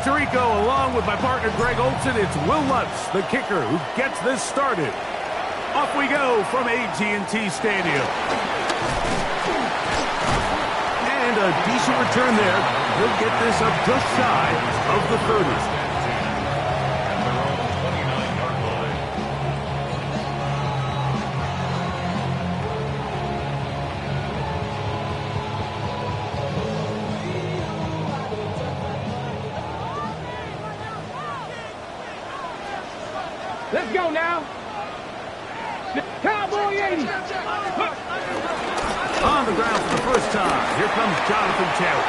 Tirico, along with my partner Greg Olson, it's Will Lutz, the kicker, who gets this started. Off we go from AT&T Stadium. And a decent return there. He'll get this up just shy of the 30. Let's go now. Cowboy 80. On the ground for the first time. Here comes Jonathan Taylor.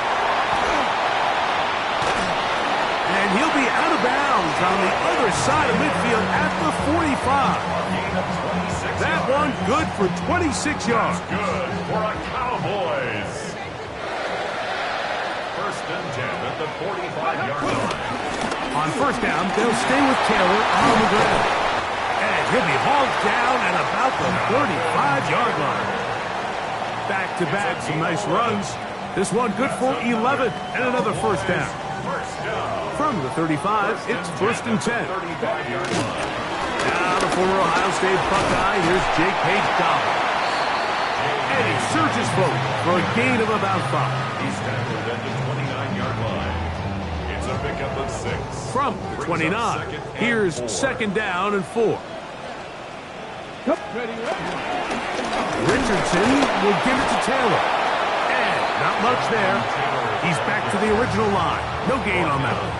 And he'll be out of bounds on the other side of midfield at the 45. That one good for 26 yards. Good for a Cowboys. First and 10 at the 45-yard line. On first down, they'll stay with Taylor on the ground. And he'll be hauled down at about the 35-yard line. Back-to-back, some nice runs. This one good for 11 and another first down. From the 35, it's first and 10. Now the former Ohio State Buckeye, here's Jake Page-Dobbins. And he surges forward for a gain of about 5. He's tackled at the 29-yard line. It's a pickup of 6. From the 29, here's second down and 4. Richardson will give it to Taylor. And not much there. He's back to the original line. No gain on that one.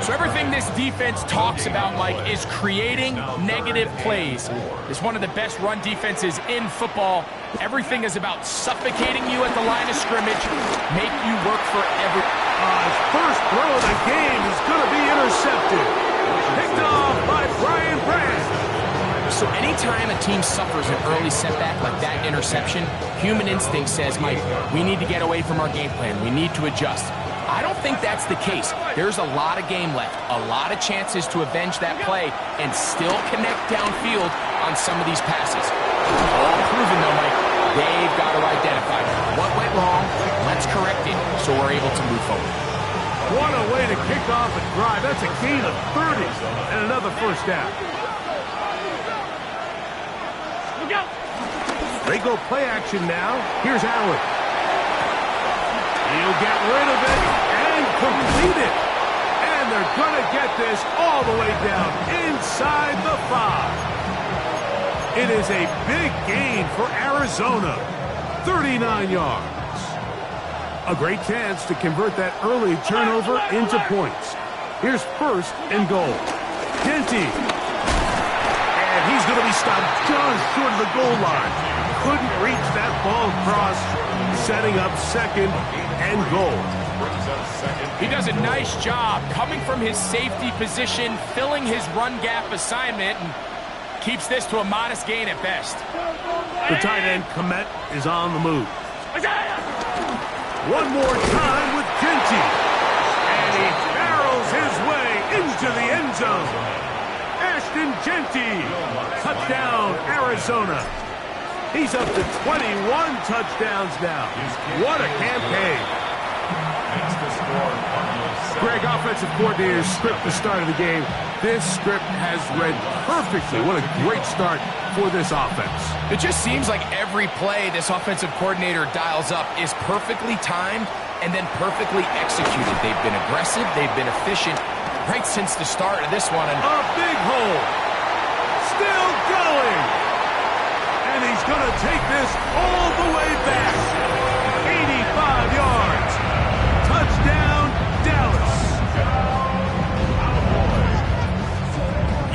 So everything this defense talks about, Mike, is creating negative plays. It's one of the best run defenses in football. Everything is about suffocating you at the line of scrimmage, make you work for every... His first throw of the game is going to be intercepted. Picked off by Brian Branch. So anytime a team suffers an early setback like that interception, human instinct says, Mike, we need to get away from our game plan. We need to adjust. I don't think that's the case. There's a lot of game left, a lot of chances to avenge that play and still connect downfield on some of these passes. All proven, though, Mike, they've got to identify what went wrong, let's correct it so we're able to move forward. What a way to kick off a drive. That's a gain of 30 and another first down. They go play action now. Here's Allen. He'll get rid of it and complete it. And they're going to get this all the way down inside the 5. It is a big gain for Arizona. 39 yards. A great chance to convert that early turnover into points. Here's first and goal. Genty. And he's going to be stopped just short of the goal line. Couldn't reach that ball across, setting up second and goal. He does a nice job coming from his safety position, filling his run gap assignment, and keeps this to a modest gain at best. The tight end, Komet, is on the move. One more time with Genty. And he barrels his way into the end zone. Ashton Genty. Touchdown, Arizona. He's up to 21 touchdowns now. What a campaign. Greg, offensive coordinator, script the start of the game. This script has read perfectly. What a great start for this offense. It just seems like every play this offensive coordinator dials up is perfectly timed and then perfectly executed. They've been aggressive. They've been efficient right since the start of this one. And a big hole. Still going. And he's going to take this all the way back. 85 yards. Touchdown, Dallas.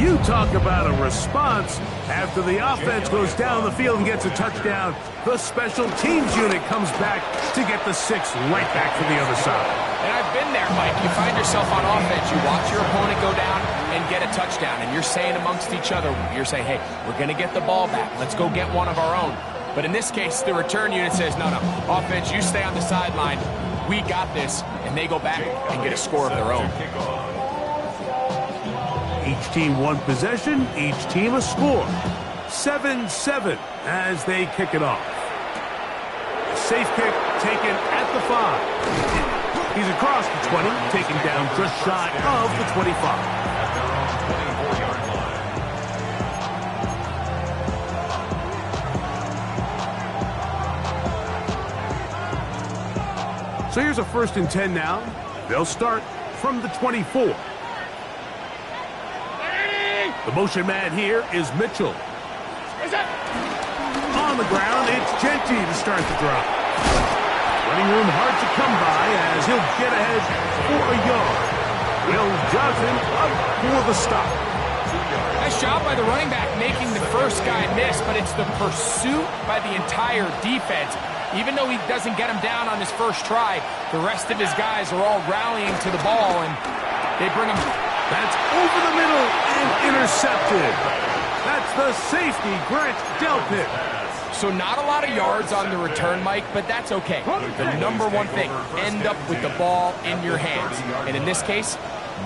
You talk about a response. After the offense goes down the field and gets a touchdown, the special teams unit comes back to get the 6 right back to the other side. And I've been there, Mike. You find yourself on offense. You watch your opponent go down and get a touchdown, and you're saying amongst each other, you're saying, hey, we're going to get the ball back. Let's go get one of our own. But in this case, the return unit says, no, offense, you stay on the sideline. We got this. And they go back and get a score of their own. Each team one possession, each team a score. 7-7 as they kick it off. Safe kick taken at the 5. He's across the 20, taken down just shy of the 25. At their own 24-yard line. So here's a 1st and 10 now. They'll start from the 24. The motion man here is Mitchell. On the ground, it's Genty to start the drive. Running room hard to come by as he'll get ahead for a yard. Will Johnson up for the stop. Nice job by the running back making the first guy miss, but it's the pursuit by the entire defense. Even though he doesn't get him down on his first try, the rest of his guys are all rallying to the ball, and they bring him. That's over the middle and intercepted. That's the safety, Grant Delpit. So not a lot of yards on the return, Mike, but that's okay. The number one thing, end up with the ball in your hands. And in this case,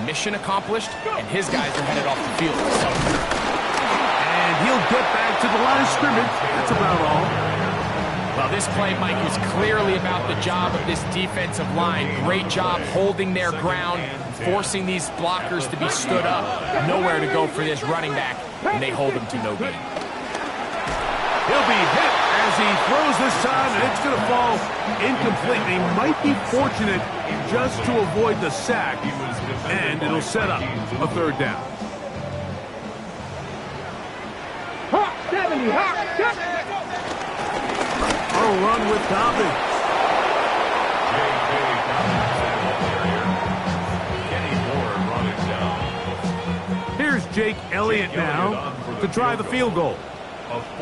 mission accomplished, and his guys are headed off the field. And he'll get back to the line of scrimmage. That's about all. Well, this play, Mike, was clearly about the job of this defensive line. Great job holding their ground, forcing these blockers to be stood up. Nowhere to go for this running back, and they hold him to no gain. He'll be hit as he throws this time, and it's going to fall incomplete. He might be fortunate just to avoid the sack, and it'll set up a 3rd down. A run with Dobbins. Kenny Moore running down. Here's Jake Elliott now to try the field goal.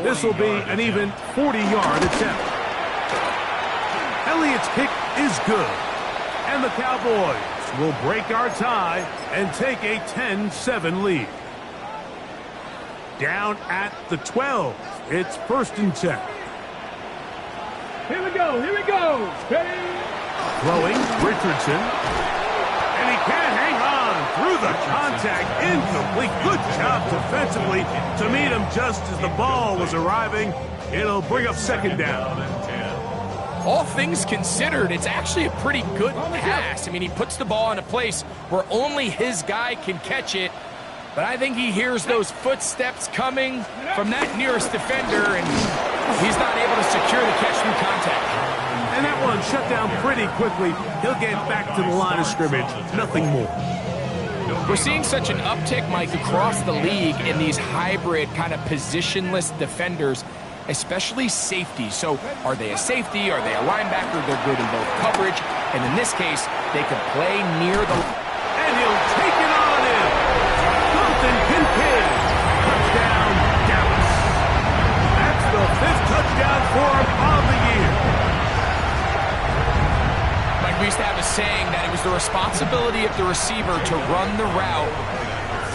This will be an even 40-yard attempt. Elliott's kick is good. And the Cowboys will break our tie and take a 10-7 lead. Down at the 12. It's 1st and 10. Here we go, Ready? Throwing, Richardson. And he can't hang on through the contact. Incomplete. Good job defensively to meet him just as the ball was arriving. It'll bring up 2nd down. All things considered, it's actually a pretty good pass. I mean, he puts the ball in a place where only his guy can catch it. But I think he hears those footsteps coming from that nearest defender, and he's not able to secure the catch through contact. And that one shut down pretty quickly. He'll get back to the line of scrimmage. Nothing more. We're seeing such an uptick, Mike, across the league in these hybrid kind of positionless defenders, especially safety. So are they a safety? Are they a linebacker? They're good in both coverage. And in this case, they can play near the... And he'll take it on in. Dalton Kincaid. Touchdown, Dallas. That's the 5th touchdown for him on the year. Like we used to have a saying that it was the responsibility of the receiver to run the route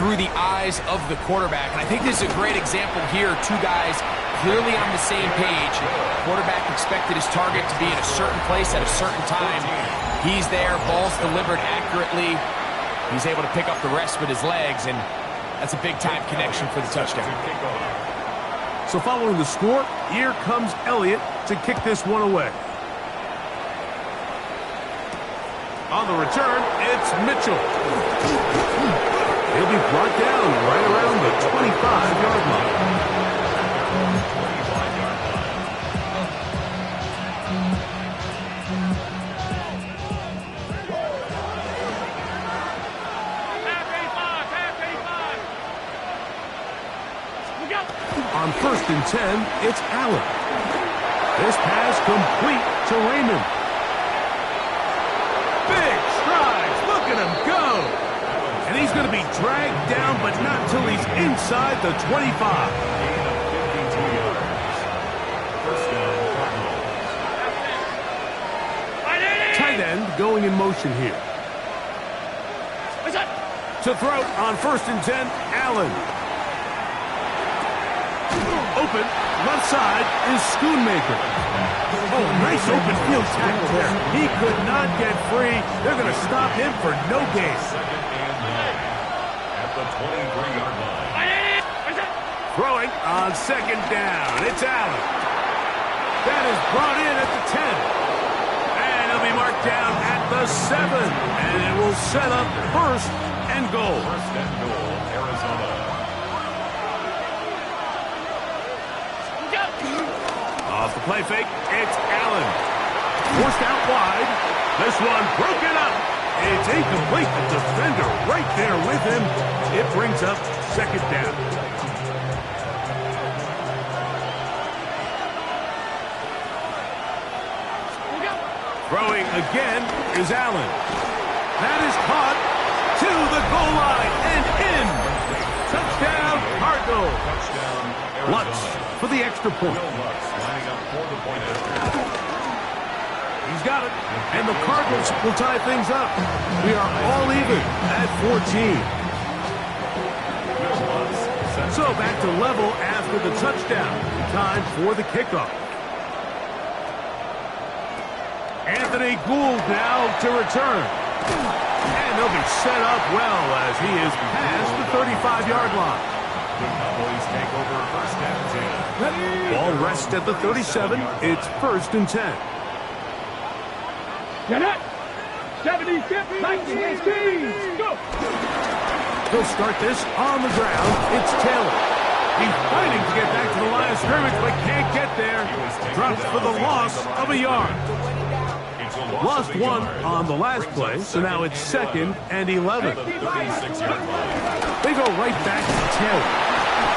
through the eyes of the quarterback. And I think this is a great example here. Two guys clearly on the same page. Quarterback expected his target to be in a certain place at a certain time. He's there, ball's delivered accurately. He's able to pick up the rest with his legs, and that's a big-time connection for the touchdown. So following the score, here comes Elliott to kick this one away. On the return, it's Mitchell. He'll be brought down right around the 25-yard line. On 1st and 10, it's Allen. This pass complete to Raymond. Big strides. Look at him go. And he's going to be dragged down, but not until he's inside the 25. Tight end going in motion here. To throw on 1st and 10, Allen. Open, left side is Schoonmaker. Oh, nice open field tackle there. He could not get free. They're going to stop him for no gain. At the 23-yard line. Throwing on 2nd down. It's Allen. That is brought in at the 10. And he'll be marked down at the the 7, and it will set up first and goal. First and goal, Arizona. Off the play fake, it's Allen. Forced out wide. This one broken up. It's incomplete. The defender right there with him. It brings up second down. Throwing again is Allen. That is caught to the goal line and in. Touchdown, Cardinals. Touchdown, Lutz Arizona. for the extra point. Will Lutz lining up for the point after. He's got it. And the Cardinals will tie things up. We are all even at 14. Will Lutz sets So back to level after the touchdown. Time for the kickoff. Anthony Gould now to return. And they'll be set up well as he is past the 35-yard line. the Cowboys take over first and 10. Ball rests at the 37. It's first and 10. Get it. 70-50. 19 Go. He'll start this on the ground. It's Taylor. He's fighting to get back to the line of scrimmage, but can't get there. Drops for the loss of a yard. It's a Lost of a one yard. on the last Brings play, up so now it's second and 11. at the 36-yard line. They go right back to Taylor.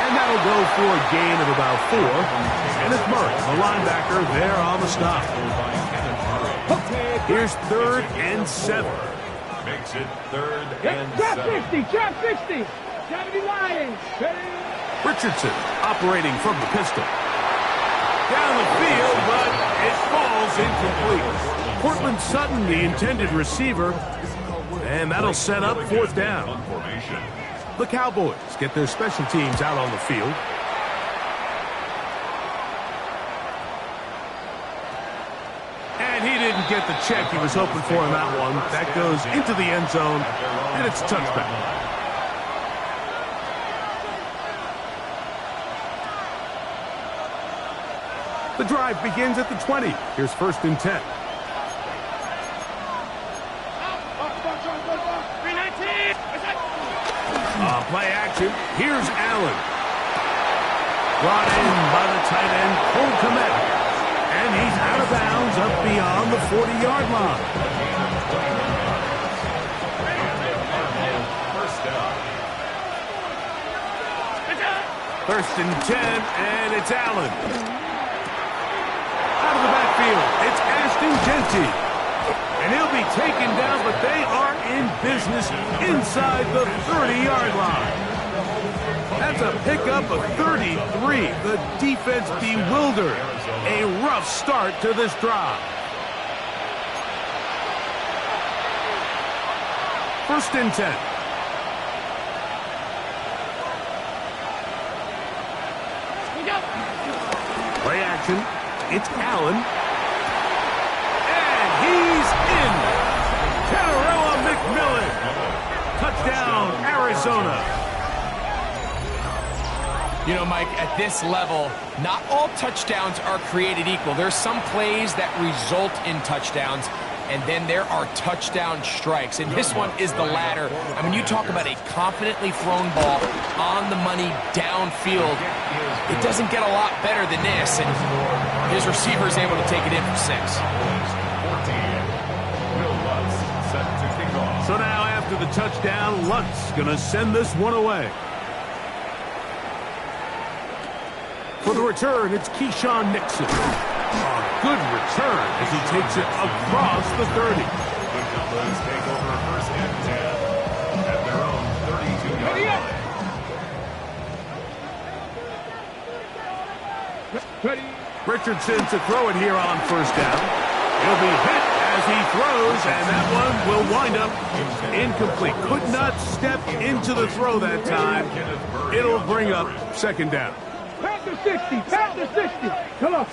And that'll go for a gain of about 4. And it's Murray, the linebacker, there on the stop. By Kenneth Murray. Here's third and 7. Makes it third and Trap 7. 50. Trap 60. 70 Lions. Ready. Richardson operating from the pistol. Down the field, but it falls incomplete. Cortland Sutton, the intended receiver. And that'll set up fourth down. Formation. The Cowboys get their special teams out on the field. And he didn't get the check he was hoping for in that one. That goes into the end zone, and it's a touchback. The drive begins at the 20. Here's first and 10. Play action. Here's Allen. Brought in by the tight end, Cole Kmet. And he's out of bounds up beyond the 40-yard line. First down. First and 10, and it's Allen. Out of the backfield, it's Ashton Genty. And he'll be taken down, but they are in business inside the 30-yard line. That's a pickup of 33. The defense bewildered. A rough start to this drive. First and 10. Play action. It's Allen. And he's in. Taylor McMillan. Touchdown, Arizona. You know, Mike, at this level, not all touchdowns are created equal. There's some plays that result in touchdowns, and then there are touchdown strikes. And this one is the latter. I mean, you talk about a confidently thrown ball on the money downfield. It doesn't get a lot better than this, and his receiver is able to take it in for 6. 14. Will Lutz set to kick off. So now after the touchdown, Lutz going to send this one away. For the return, it's Keyshawn Nixon. A good return as he takes it across the 30. The Cowboys take over first and 10 at their own 32-yard line. Ready. Richardson to throw it here on first down. He'll be hit as he throws, and that one will wind up incomplete. Could not step into the throw that time. It'll bring up second down. Panther 60. Panther 60. Come on.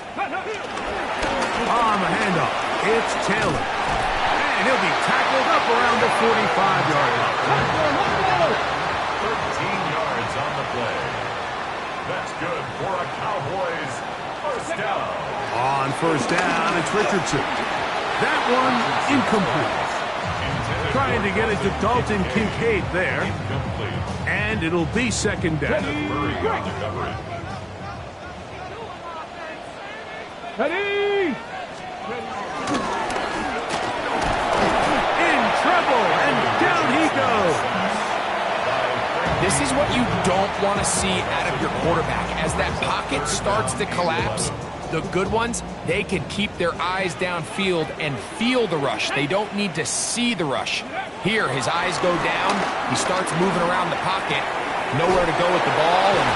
On the handoff, it's Taylor. And he'll be tackled up around the 45-yard line. 13 yards on the play. That's good for a Cowboys first down. On first down, it's Richardson. That one incomplete. trying to get it to Dalton Kincaid there. Incomplete. And it'll be second down. Murray on the coverage. Ready? In trouble, and down he goes. This is what you don't want to see out of your quarterback. As that pocket starts to collapse, the good ones, they can keep their eyes downfield and feel the rush. They don't need to see the rush. Here, his eyes go down. He starts moving around the pocket. Nowhere to go with the ball, and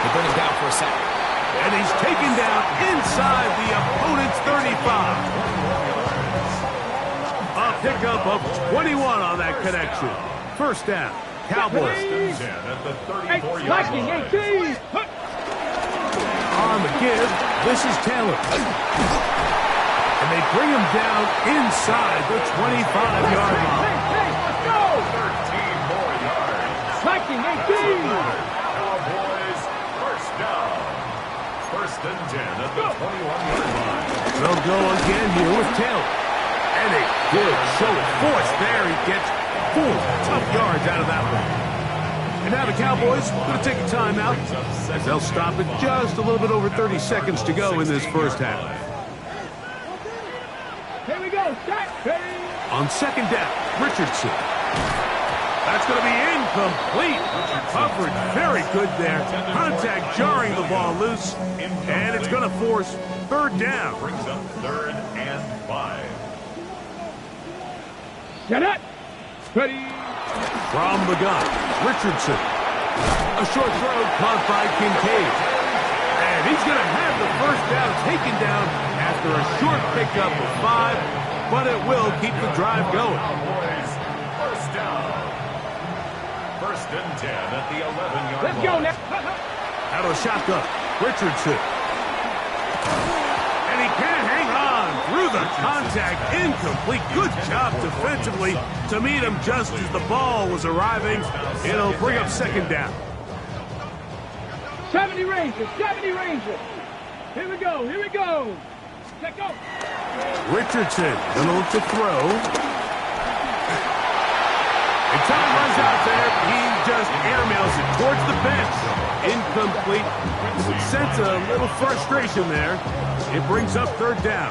they bring him down for a sack. And he's taken down inside the opponent's 35. A pickup of 21 on that connection. First down, Cowboys. 10 at the 34-yard Blocking, line. 18. On the give, this is Taylor. And they bring him down inside the 25-yard line. Hey, let's go. 13 more yards. Blocking, 18. Cowboys, first down. First and 10 at the 21-yard line. They'll go again here with Taylor. And a good show of force there. He gets 4 tough yards out of that one. And now the Cowboys going to take a timeout as they'll stop it just a little bit over 30 seconds to go in this first half. Here we go. Set. Ready? On second down, Richardson. That's going to be incomplete. Coverage very good there. Contact jarring the ball loose. And it's going to force third down. Brings up 3rd and 5. Set it. Ready? From the gun, Richardson. A short throw caught by Kincaid. And he's going to have the first down taken down after a short pickup of 5, but it will keep the drive going. Cowboys, first down. First and 10 at the 11-yard line. Let's go now. Out of the shotgun, Richardson. And he can't hang on through the contact. Incomplete. Good job defensively to meet him just as the ball was arriving. It'll bring up second down. 70 Rangers. 70 Rangers. Here we go. Here we go. Let's go. Richardson gonna look to throw. And time runs out there. He just airmails it towards the bench. Incomplete. Would sense a little frustration there. It brings up third down.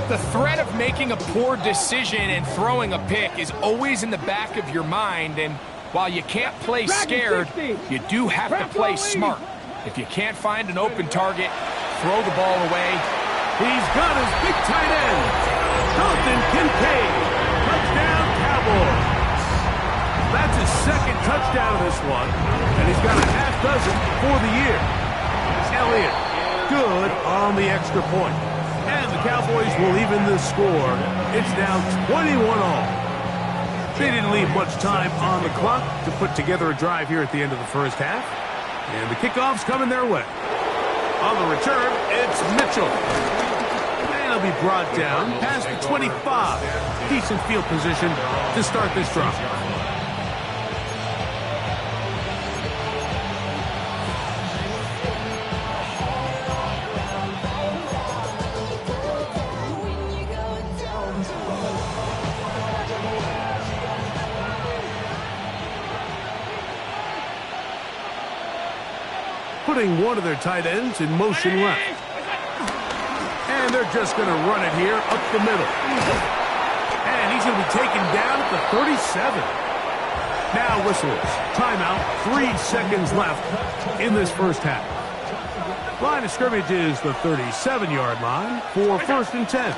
The threat of making a poor decision and throwing a pick is always in the back of your mind, and while you can't play scared, you do have to play smart. If you can't find an open target, throw the ball away. He's got his big tight end, Dalton Kincaid. Touchdown, Cowboys. That's his second touchdown of this one, and he's got a half dozen for the year. Elliott, good on the extra point. And the Cowboys will even the score. It's now 21-all. They didn't leave much time on the clock to put together a drive here at the end of the first half. And the kickoff's coming their way. On the return, it's Mitchell. And he'll be brought down past the 25. Decent field position to start this drive. Putting one of their tight ends in motion left. And they're just going to run it here up the middle. And he's going to be taken down at the 37. Now whistles. Timeout. 3 seconds left in this first half. Line of scrimmage is the 37-yard line for first and 10.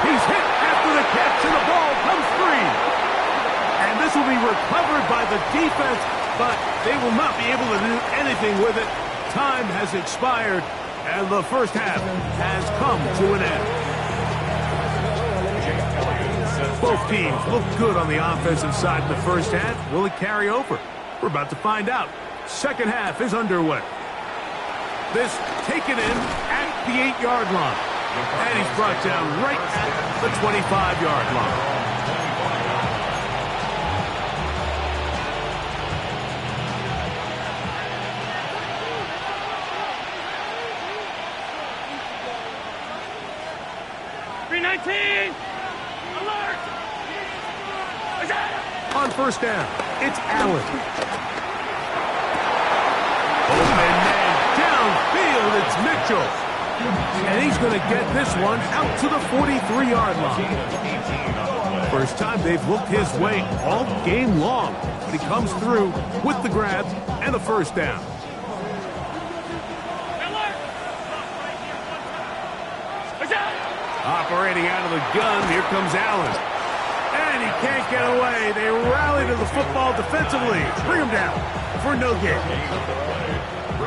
He's hit after the catch, and the ball comes free. And this will be recovered by the defense, but they will not be able to do anything with it. Time has expired, and the first half has come to an end. Both teams look good on the offensive side in the first half. Will it carry over? We're about to find out. Second half is underway. This taken in at the 8-yard line. And he's brought down right at the 25-yard line. 319. Alert. On first down, it's Allen. Open man downfield, it's Mitchell. And he's going to get this one out to the 43-yard line. First time they've looked his way all game long. But he comes through with the grab and a first down. Operating out of the gun, here comes Allen. And he can't get away. They rally to the football defensively. Bring him down for no gain.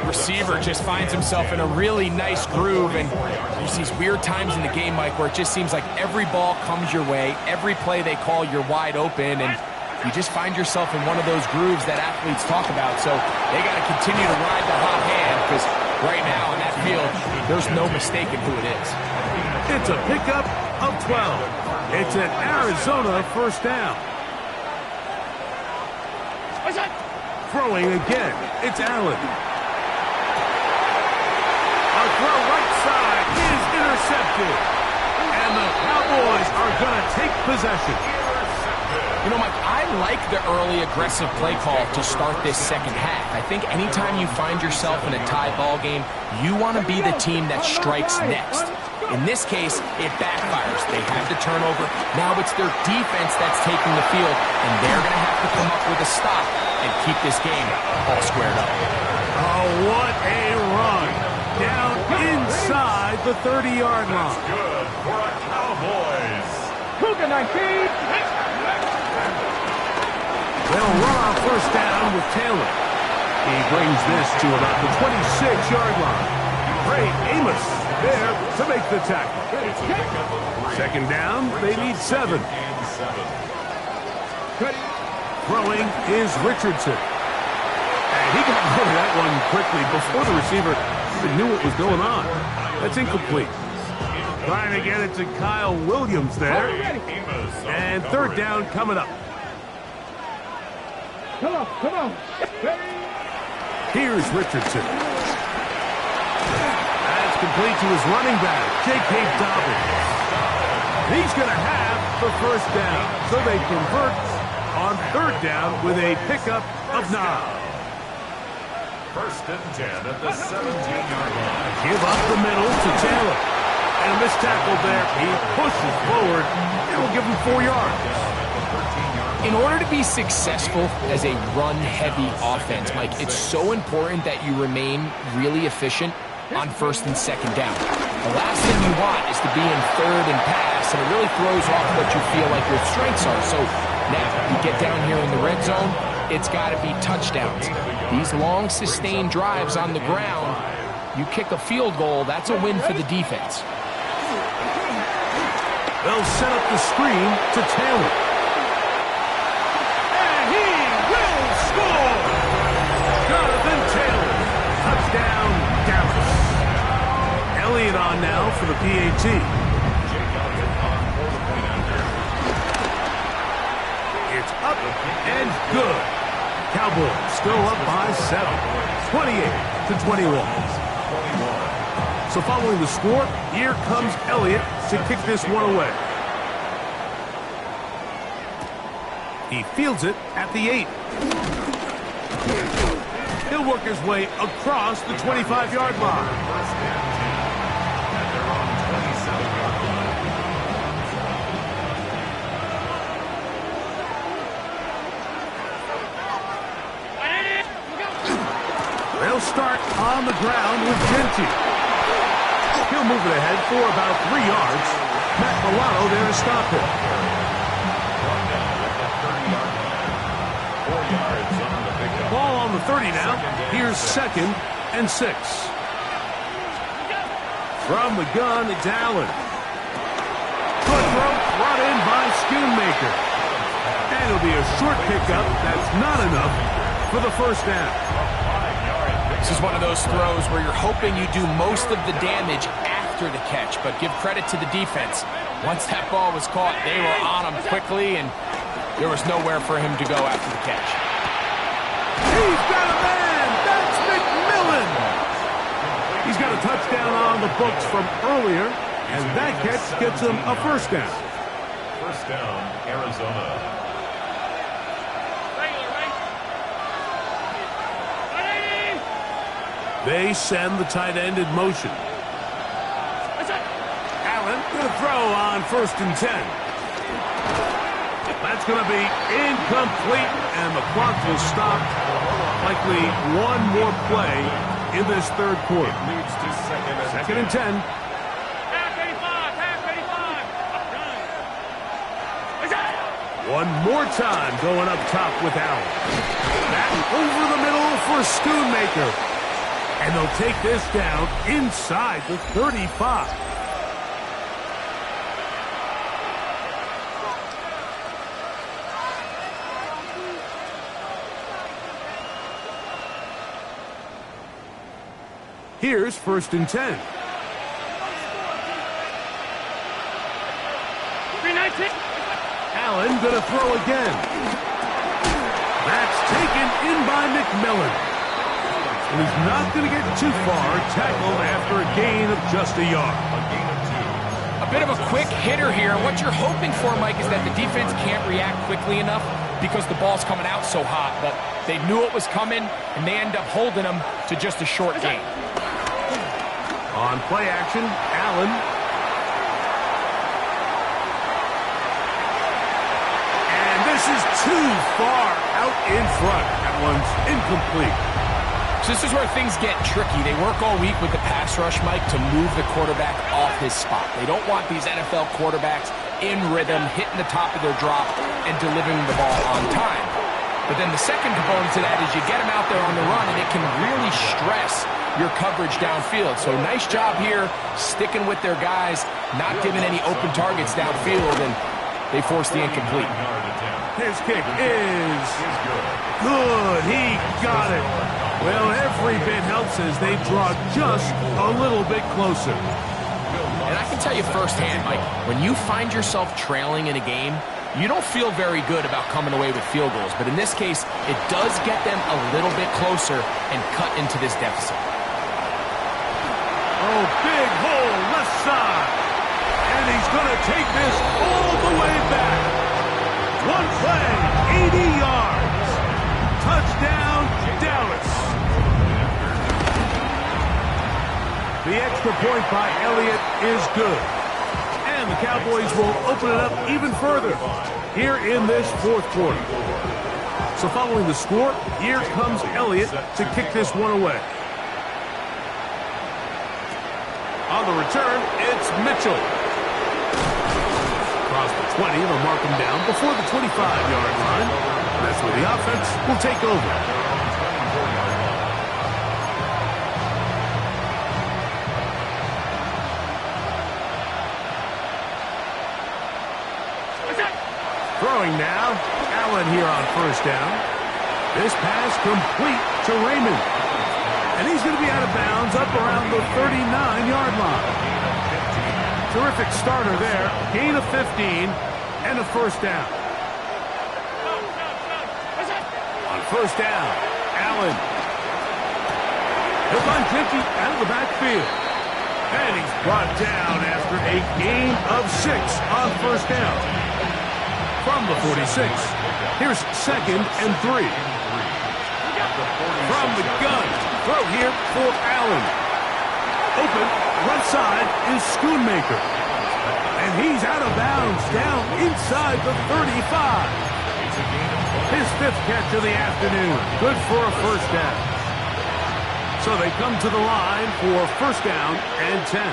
Receiver just finds himself in a really nice groove, and there's these weird times in the game, Mike, where it just seems like every ball comes your way, every play they call, you're wide open, and you just find yourself in one of those grooves that athletes talk about. So they got to continue to ride the hot hand, because right now in that field, there's no mistaking who it is. It's a pickup of 12. It's an Arizona first down. Throwing again, it's Allen. A throw right side is intercepted. And the Cowboys are going to take possession. You know, Mike, I like the early aggressive play call to start this second half. I think anytime you find yourself in a tie ball game, you want to be the team that strikes next. In this case, it backfires. They have the turnover. Now it's their defense that's taking the field, and they're going to have to come up with a stop and keep this game all squared up. Oh, what a run. Down inside the 30-yard line. Good for a Cowboys. Cougar 19. They'll run on first down with Taylor. He brings this to about the 26-yard line. Ray Amos there to make the tackle. Second down, they need 7. Throwing is Richardson. And he got rid of that one quickly before the receiver even knew what was going on. That's incomplete. Trying to get it to Kyle Williams there. And third down coming up. Come on, come on. Here's Richardson. That's complete to his running back, J.K. Dobbins. He's going to have the first down, so they convert on third down with a pickup of 9. First and 10 at the 17-yard line. Give up the middle to Taylor. And a missed tackle there. He pushes forward. It will give him 4 yards. In order to be successful as a run-heavy offense, Mike, it's so important that you remain really efficient on first and second down. The last thing you want is to be in third and pass, and it really throws off what you feel like your strengths are. So now you get down here in the red zone, it's got to be touchdowns. These long, sustained drives on the ground, you kick a field goal, that's a win for the defense. They'll set up the screen to Taylor. Jonathan Taylor, touchdown, Dallas. Elliott on now for the PAT. It's up and good. Cowboys still up by 7, 28-21. So following the score, here comes Elliott to kick this one away. He fields it at the 8. He'll work his way across the 25-yard line. They'll start on the ground with Genty. He'll move it ahead for about 3 yards. Matt Milano there to stop him. Ball on the 30 now. Here's 2nd and 6. From the gun, it's Allen. Good throw brought in by Schoonmaker. And it'll be a short pickup. That's not enough for the first down. This is one of those throws where you're hoping you do most of the damage after the catch, but give credit to the defense. Once that ball was caught, they were on him quickly, and there was nowhere for him to go after the catch. He's got a man! That's McMillan! He's got a touchdown on the books from earlier, And that catch gets them a first down. First down, Arizona. They send the tight end in motion. Allen going to throw on 1st and 10. That's going to be incomplete, and the clock will stop. Likely one more play in this third quarter. Leads to second and 10. One more time going up top with Allen. Back over the middle for Schoonmaker. And they'll take this down inside the 35. Here's 1st and 10. Allen going to throw again. That's taken in by McMillan. And he's not going to get too far, tackled after a gain of just a yard. A bit of a quick hitter here. What you're hoping for, Mike, is that the defense can't react quickly enough because the ball's coming out so hot. But they knew it was coming, and they end up holding them to just a short gain. On play action, Allen. And this is too far out in front. That one's incomplete. So this is where things get tricky. They work all week with the pass rush, Mike, to move the quarterback off his spot. They don't want these NFL quarterbacks in rhythm, hitting the top of their drop, and delivering the ball on time. But then the second component to that is you get them out there on the run, and it can really stress your coverage downfield. So nice job here, sticking with their guys, not giving any open targets downfield, and they force the incomplete. His kick is good. He got it. Well, every bit helps as they draw just a little bit closer. And I can tell you firsthand, Mike, when you find yourself trailing in a game, you don't feel very good about coming away with field goals. But in this case, it does get them a little bit closer and cut into this deficit. Oh, big hole left side. And he's going to take this all the way back. One play, 80 yards. Touchdown, Dallas. The extra point by Elliott is good. And the Cowboys will open it up even further here in this fourth quarter. So following the score, here comes Elliott to kick this one away. On the return, it's Mitchell. Across the 20, they'll mark him down before the 25-yard line. That's where the offense will take over. Throwing now, Allen here on first down. This pass complete to Raymond. And he's going to be out of bounds up around the 39-yard line. Terrific starter there. Gain of 15 and a first down. On first down, Allen. He'll find Gentry out of the backfield. And he's brought down after a gain of 6 on first down. From the 46, here's 2nd and 3. From the gun, throw here for Allen. Open, left side is Schoonmaker. And he's out of bounds, down inside the 35. His 5th catch of the afternoon, good for a first down. So they come to the line for first down and 10.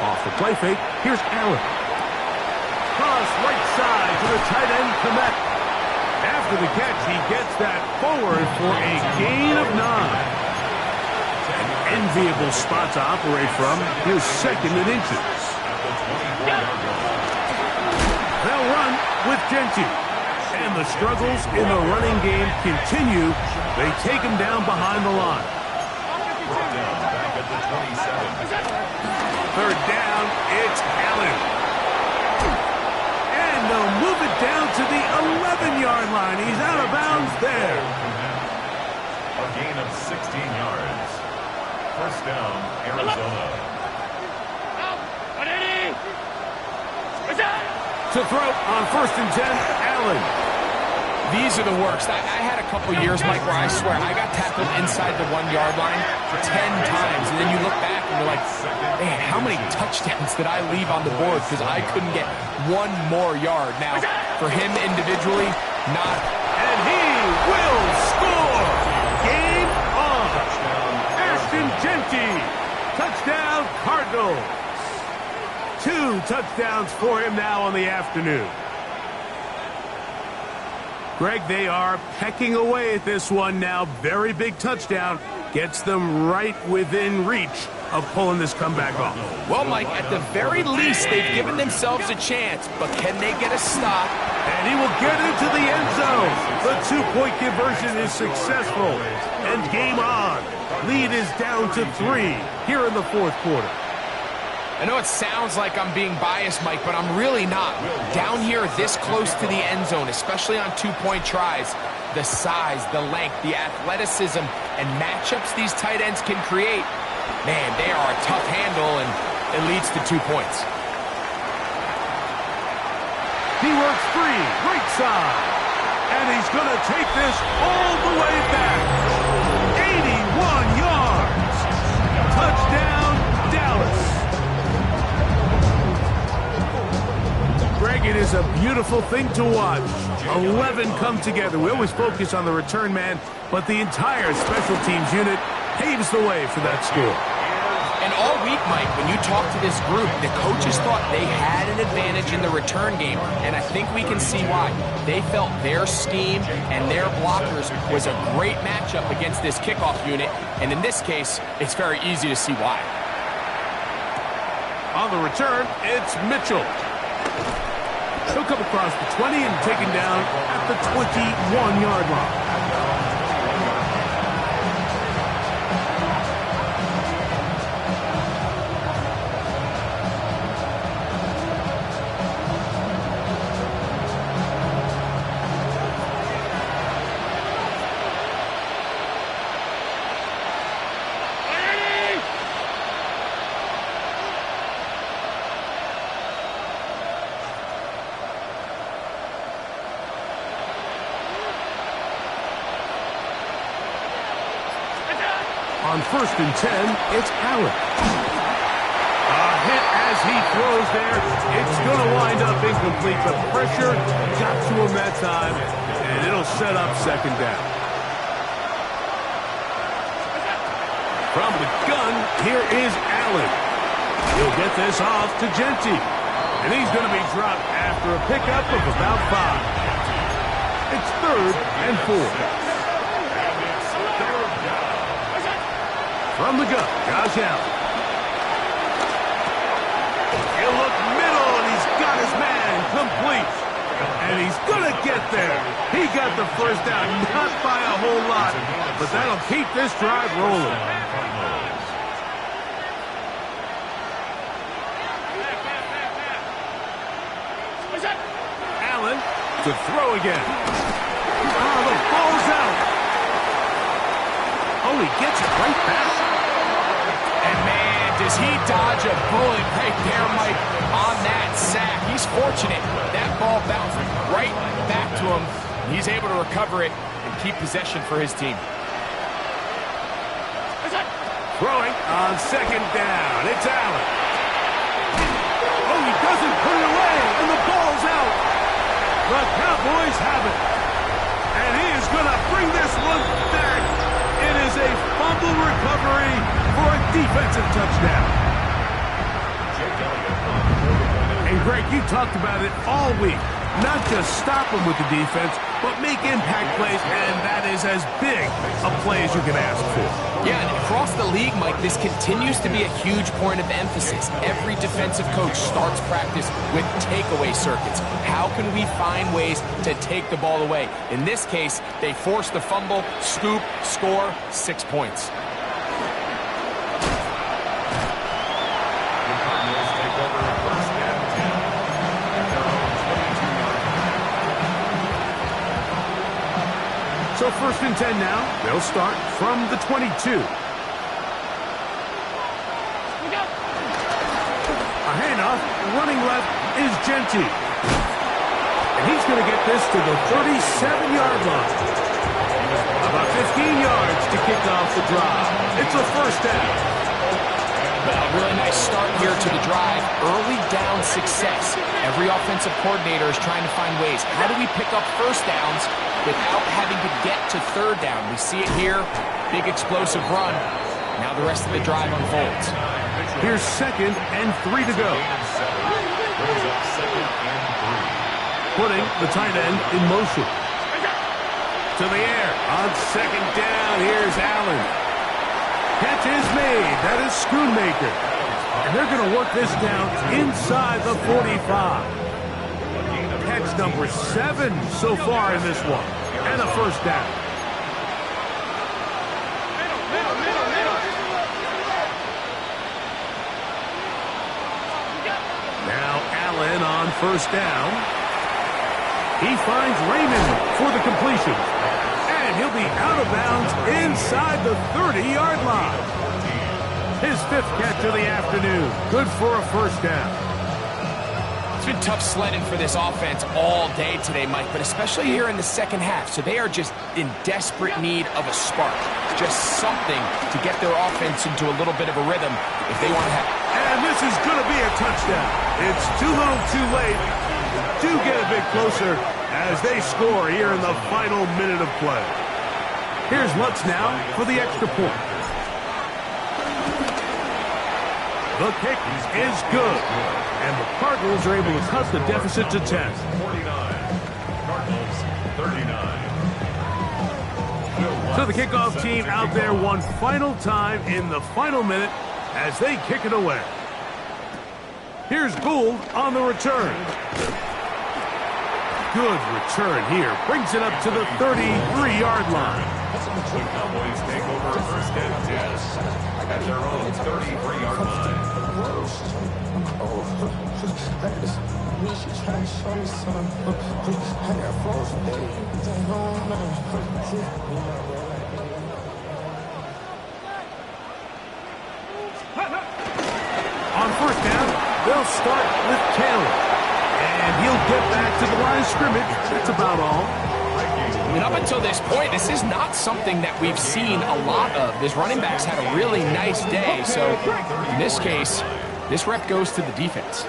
Off the play fake, here's Allen. Cross right side to the tight end, Komet. After the catch, he gets that forward for a gain of 9. An enviable spot to operate from. Here's 2nd and inches. They'll run with Gentry. And the struggles in the running game continue. They take him down behind the line. Third down, it's Allen. They'll move it down to the 11-yard line. He's out of bounds there. A gain of 16 yards. First down, Arizona. To throw on 1st and 10, Allen. These are the worst. I had a couple years, Mike, where I swear I got tackled inside the 1-yard line 10 times. And then you look back and you're like, man, how many touchdowns did I leave on the board because I couldn't get one more yard? Now, for him individually, not. And he will score. Game on. Ashton Jeanty. Touchdown, Cardinals. 2 touchdowns for him now on the afternoon. Greg, they are pecking away at this one now. Very big touchdown. Gets them right within reach of pulling this comeback off. Well, Mike, at the very least, they've given themselves a chance, but can they get a stop? And he will get into the end zone. The 2-point conversion is successful. And game on. Lead is down to 3 here in the 4th quarter. I know it sounds like I'm being biased, Mike, but I'm really not. Down here this close to the end zone, especially on 2-point tries, the size, the length, the athleticism, and matchups these tight ends can create, man, they are a tough handle, and it leads to 2 points. He works free, right side, and he's going to take this all the way back. 81 yards. Touchdown, Dallas. Greg, it is a beautiful thing to watch. 11 come together. We always focus on the return man, but the entire special teams unit paves the way for that score. And all week, Mike, when you talk to this group, the coaches thought they had an advantage in the return game, and I think we can see why. They felt their scheme and their blockers was a great matchup against this kickoff unit, and in this case, it's very easy to see why. On the return, it's Mitchell. He'll come across the 20 and taken down at the 21-yard line. On 1st and 10, it's Allen. A hit as he throws there. It's going to wind up incomplete, but pressure got to him that time, and it'll set up 2nd down. From the gun, here is Allen. He'll get this off to Jeanty, and he's going to be dropped after a pickup of about 5. It's 3rd and 4. From the gun, Josh Allen. He'll look middle, and he's got his man complete. And he's going to get there. He got the 1st down, not by a whole lot, but that'll keep this drive rolling. Allen to throw again. Oh, the ball's out. Oh, he gets it right back. And man, does he dodge a bullet right there, Mike, on that sack. He's fortunate. That ball bounced right back to him. He's able to recover it and keep possession for his team. Throwing on 2nd down. It's Allen. Oh, he doesn't put it away, and the ball's out. The Cowboys have it. And he is going to bring this one back. It is a fumble recovery for a defensive touchdown. And Greg, you talked about it all week. Not just stop them with the defense, but make impact plays, and that is as big a play as you can ask for. Yeah, and across the league, Mike, this continues to be a huge point of emphasis. Every defensive coach starts practice with takeaway circuits. How can we find ways to take the ball away? In this case, they force the fumble, scoop, score, 6 points. So 1st and 10 now. They'll start from the 22. enough. Running left is Genty. And he's going to get this to the 37-yard line. About 15 yards to kick off the drive. It's a first down. A really nice start here to the drive. Early down success. Every offensive coordinator is trying to find ways. How do we pick up first downs without having to get to third down? We see it here. Big explosive run. Now the rest of the drive unfolds. Here's 2nd and 3 to go. Putting the tight end in motion. To the air. On 2nd down, here's Allen. Catch is made. That is Schoonmaker. And they're going to work this down inside the 45. Catch number 7 so far in this one. And a first down. Now Allen on first down. He finds Raymond for the completion. And he'll be out of bounds inside the 30-yard line. His 5th catch of the afternoon. Good for a first down. It's been tough sledding for this offense all day today, Mike, but especially here in the second half. So they are just in desperate need of a spark. Just something to get their offense into a little bit of a rhythm if they want to have. And this is going to be a touchdown. It's too little too late. Do get a bit closer as they score here in the final minute of play. Here's Lutz now for the extra point. The kick is good. And the Cardinals are able to cut the deficit to 10. 49. Cardinals 39. So the kickoff team out there one final time in the final minute as they kick it away. Here's Gould on the return. Good return here. Brings it up to the 33-yard line. The Cowboys take over first and 10 at their own 33-yard line. On first down, they'll start with Taylor. And he'll get back to the line of scrimmage. That's about all. I mean, up until this point, this is not something that we've seen a lot of. His running backs had a really nice day. So in this case, this rep goes to the defense.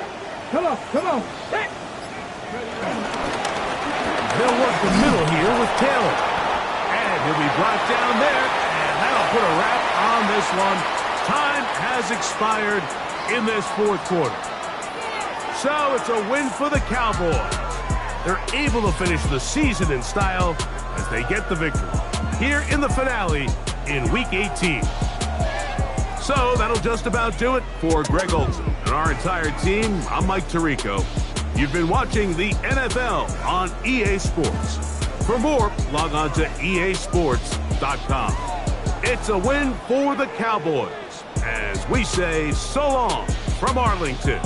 Come on, come on. They'll work the middle here with Taylor. And he'll be brought down there. And that'll put a wrap on this one. Time has expired in this 4th quarter. So it's a win for the Cowboys. They're able to finish the season in style as they get the victory here in the finale in Week 18. So that'll just about do it for Greg Olsen and our entire team. I'm Mike Tirico. You've been watching the NFL on EA Sports. For more, log on to easports.com. It's a win for the Cowboys as we say so long from Arlington.